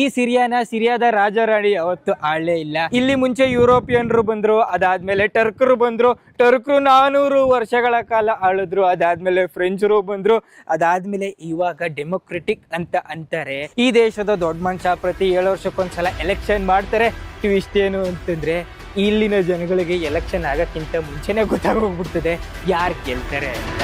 ಈ ಸಿರಿಯಾದ ರಾಜಾರಾಣಿ ಯಾವತ್ತು ಆಳ್ಲೇ ಇಲ್ಲ. ಇಲ್ಲಿ ಮುಂಚೆ ಯುರೋಪಿಯನ್ರು ಬಂದ್ರು, ಅದಾದ್ಮೇಲೆ ಟರ್ಕರು ಬಂದ್ರು. ಟರ್ಕರು 400 ವರ್ಷಗಳ ಕಾಲ ಆಳಿದ್ರು. ಅದಾದ್ಮೇಲೆ ಫ್ರೆಂಚರು ಬಂದ್ರು. ಅದಾದ್ಮೇಲೆ ಇವಾಗ ಡೆಮೊಕ್ರೆಟಿಕ್ ಅಂತ ಅಂತಾರೆ. ಈ ದೇಶದ ದೊಡ್ಡ ಮನುಷ್ಯ ಪ್ರತಿ 7 ವರ್ಷಕ್ಕೊಂದ್ಸಲ ಎಲೆಕ್ಷನ್ ಮಾಡ್ತಾರೆ. ಟ್ವಿಸ್ಟ್ ಏನು ಅಂತಂದ್ರೆ ಇಲ್ಲಿನ ಜನಗಳಿಗೆ ಎಲೆಕ್ಷನ್ ಆಗಕ್ಕಿಂತ ಮುಂಚೆನೆ ಗೊತ್ತಾಗೋಗ್ಬಿಡ್ತದೆ ಯಾರು ಗೆಲ್ತಾರೆ ಅಂತ.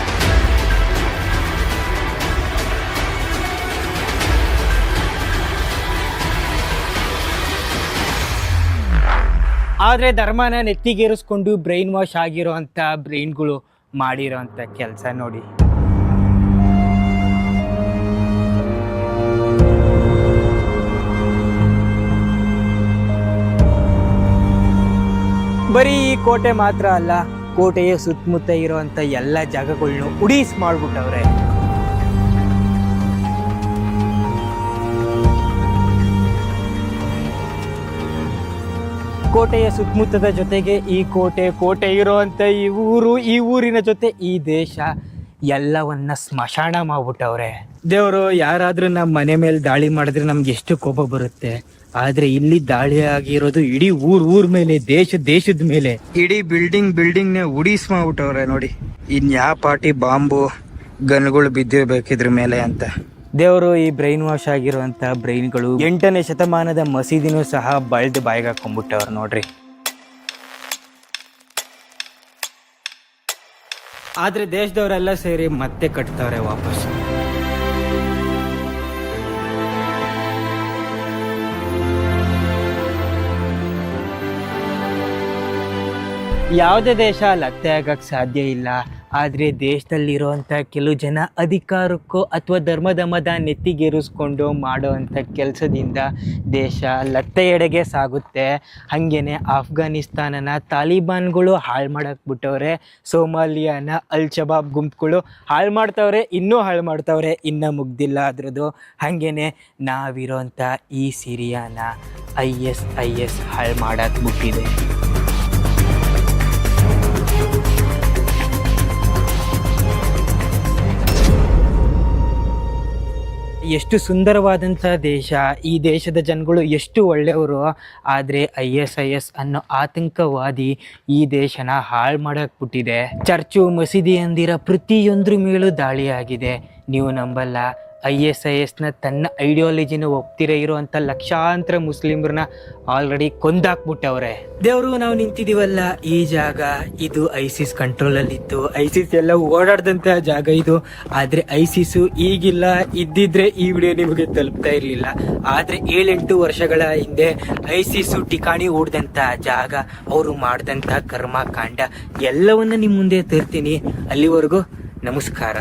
ಆದರೆ ಧರ್ಮನ ನೆತ್ತಿಗೇರಿಸ್ಕೊಂಡು ಬ್ರೈನ್ ವಾಶ್ ಆಗಿರೋ ಅಂಥ ಬ್ರೈನ್ಗಳು ಮಾಡಿರೋ ಅಂಥ ಕೆಲಸ ನೋಡಿ. ಬರೀ ಈ ಕೋಟೆ ಮಾತ್ರ ಅಲ್ಲ, ಕೋಟೆಯ ಸುತ್ತಮುತ್ತ ಇರೋವಂಥ ಎಲ್ಲ ಜಾಗಗಳನ್ನೂ ಉಡೀಸ್ ಮಾಡ್ಬಿಟ್ಟವ್ರೆ. ಕೋಟೆಯ ಸುತ್ತಮುತ್ತದ ಜೊತೆಗೆ ಈ ಕೋಟೆ ಇರೋವಂಥ ಈ ಊರಿನ ಜೊತೆ ಈ ದೇಶ ಎಲ್ಲವನ್ನ ಸ್ಮಶಾನ ಮಾಡ್ಬಿಟ್ಟವ್ರೆ. ದೇವರು ಯಾರಾದ್ರೂ ನಮ್ಮ ಮನೆ ಮೇಲೆ ದಾಳಿ ಮಾಡಿದ್ರೆ ನಮ್ಗೆ ಎಷ್ಟು ಕೋಪ ಬರುತ್ತೆ. ಆದ್ರೆ ಇಲ್ಲಿ ದಾಳಿ ಆಗಿರೋದು ಇಡೀ ಊರ್ ಮೇಲೆ, ದೇಶದ ಮೇಲೆ, ಇಡೀ ಬಿಲ್ಡಿಂಗ್ ನೇ ಉಡೀಸ್ ಮಾಡ್ಬಿಟ್ಟವ್ರೆ ನೋಡಿ. ಇನ್ ಯಾವ ಪಾರ್ಟಿ ಬಾಂಬು ಗನ್ಗಳು ಬಿದ್ದಿರ್ಬೇಕಿದ್ರ ಮೇಲೆ ಅಂತ. ದೇವರು ಈ ಬ್ರೈನ್ ವಾಶ್ ಆಗಿರುವಂತ ಬ್ರೈನ್ಗಳು 8ನೇ ಶತಮಾನದ ಮಸೀದಿನೂ ಸಹ ಬಳ್ದು ಬಾಯಿಗೆ ಹಾಕೊಂಡ್ಬಿಟ್ಟವ್ರು ನೋಡ್ರಿ. ಆದ್ರೆ ದೇಶದವರೆಲ್ಲ ಸೇರಿ ಮತ್ತೆ ಕಟ್ತವ್ರೆ ವಾಪಸ್. ಯಾವುದೇ ದೇಶ ಲತ್ತೆ ಆಗಕ್ಕೆ ಸಾಧ್ಯ ಇಲ್ಲ. ಆದರೆ ದೇಶದಲ್ಲಿರುವಂಥ ಕೆಲವು ಜನ ಅಧಿಕಾರಕ್ಕೋ ಅಥವಾ ಧರ್ಮದ ಮದ ನೆತ್ತಿಗೇರಿಸ್ಕೊಂಡು ಮಾಡೋವಂಥ ಕೆಲಸದಿಂದ ದೇಶ ಲತ್ತೆ ಎಡೆಗೆ ಸಾಗುತ್ತೆ. ಹಾಗೇನೆ ಆಫ್ಘಾನಿಸ್ತಾನನ ತಾಲಿಬಾನ್ಗಳು ಹಾಳು ಮಾಡಕ್ಕೆ ಬಿಟ್ಟವ್ರೆ. ಸೋಮಾಲಿಯಾನ ಅಲ್ ಶಬಾಬ್ ಗುಂಪುಗಳು ಹಾಳು ಮಾಡ್ತವ್ರೆ, ಇನ್ನೂ ಹಾಳು ಮಾಡ್ತವ್ರೆ, ಇನ್ನೂ ಮುಗ್ದಿಲ್ಲ ಅದ್ರದ್ದು. ಹಾಗೇನೆ ನಾವಿರೋಂಥ ಈ ಸಿರಿಯಾನ IS ಹಾಳು ಮಾಡಕ್ಕೆ ಬಿಟ್ಟಿದೆ. ಎಷ್ಟು ಸುಂದರವಾದಂಥ ದೇಶ, ಈ ದೇಶದ ಜನಗಳು ಎಷ್ಟು ಒಳ್ಳೆಯವರು. ಆದರೆ IS ಅನ್ನೋ ಆತಂಕವಾದಿ ಈ ದೇಶನ ಹಾಳು ಮಾಡಕ್ಕೆ ಬಿಟ್ಟಿದೆ. ಚರ್ಚು ಮಸೀದಿ ಅಂದಿರೋ ಪ್ರತಿಯೊಂದ್ರ ಮೇಲೂ ದಾಳಿ ಆಗಿದೆ. ನೀವು ನಂಬಲ್ಲ, ISನ ತನ್ನ ಐಡಿಯಾಲಜಿನ ಒಪ್ತಿರ ಇರುವಂಥ ಲಕ್ಷಾಂತರ ಮುಸ್ಲಿಮ್ರನ್ನ ಆಲ್ರೆಡಿ ಕೊಂದಾಕ್ಬಿಟ್ಟವ್ರೆ. ದೇವರು ನಾವು ನಿಂತಿದ್ದೀವಲ್ಲ ಈ ಜಾಗ, ಇದು ISIS ಕಂಟ್ರೋಲಲ್ಲಿತ್ತು. ISIS ಎಲ್ಲ ಓಡಾಡ್ದಂಥ ಜಾಗ ಇದು. ಆದರೆ ISIS ಈಗಿಲ್ಲ. ಇದ್ದಿದ್ರೆ ಈ ವಿಡಿಯೋ ನಿಮಗೆ ತಲುಪ್ತಾ ಇರಲಿಲ್ಲ. ಆದರೆ 7-8 ವರ್ಷಗಳ ಹಿಂದೆ ISIS ಠಿಕಾಣಿ ಹೂಡ್ದಂಥ ಜಾಗ, ಅವರು ಮಾಡಿದಂಥ ಕರ್ಮಕಾಂಡ ಎಲ್ಲವನ್ನ ನಿಮ್ಮ ಮುಂದೆ ತರ್ತೀನಿ. ಅಲ್ಲಿವರೆಗೂ ನಮಸ್ಕಾರ.